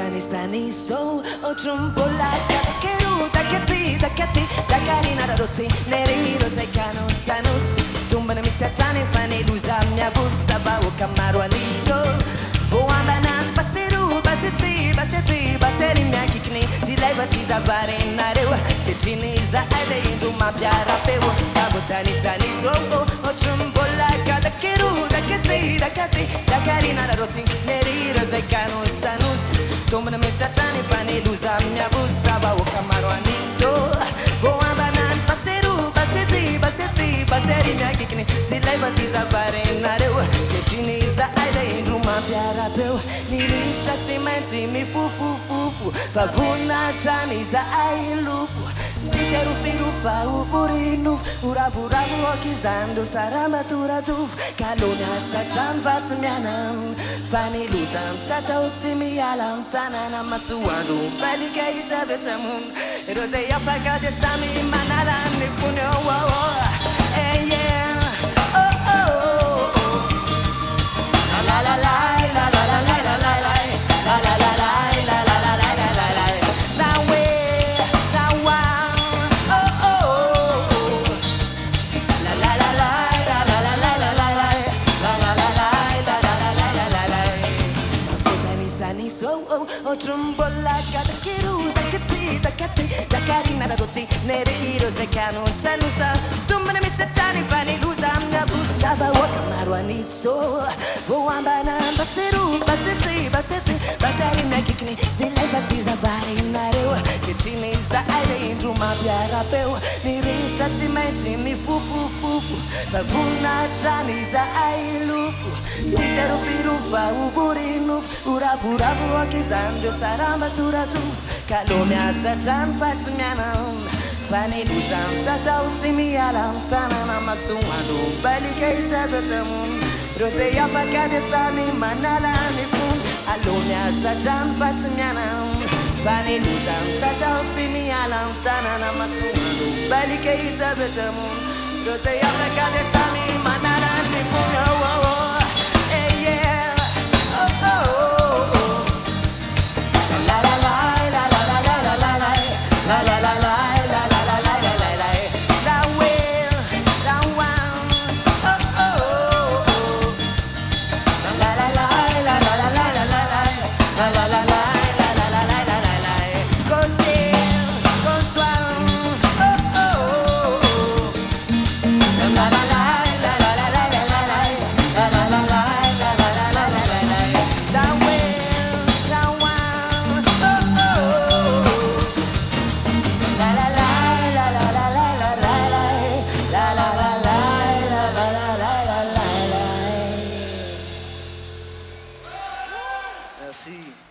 Sani so otrumbola keru takati takarina rotti neriro sai cano sanus tumbano mi satane fane lusa mia bussa ba o camaro aliso voa banan passeru bassetri basseri mia kikni si leva tisa barena rewa che cinisa ade indu ma piara pewo abotani sani so otrumbola keru takati takarina rotti neriro sai cano sanus Tomba me satane pane luza minha bussa ba o camaro anisso voa banan passeri minha kikni se leva tisa barena reu que chinesa aida indru ma piara peu ni riflexi mensi mi fu favuna chanisa ai lufu si seru firu fa u furinu uravu okizando sarama turatuf kalona sa chan vatmianam fani luzam tata utsimi alam tanana masuando balika itabetamun rose ya paga de sami manala ni punyo hey yeah oh la la la la la la la la la la la la la Otrumbola keru takati takarina rotti neriro se cano sanusa tumbane mi satani fani lusa mia bussa ba o camaro anisso voa banan passeru basseri mia kikni si leva tisa barina reu che cinesa aide indru ma piara peu ni riflexi mensi mi fu favuna chanisa ai lufu si seru firu fa u furinu uravu okizando sarama turatu kalomia satan fatsmianam fani luzam tata utsimi alam tanana masuano balika itabetamun rose ya pakade sami manala nifun alomia satan fatsmianam fani luzam tata utsimi alam tanana masuano balika itabetamun rose ya pakade sami manala nifun hey yeah Merci.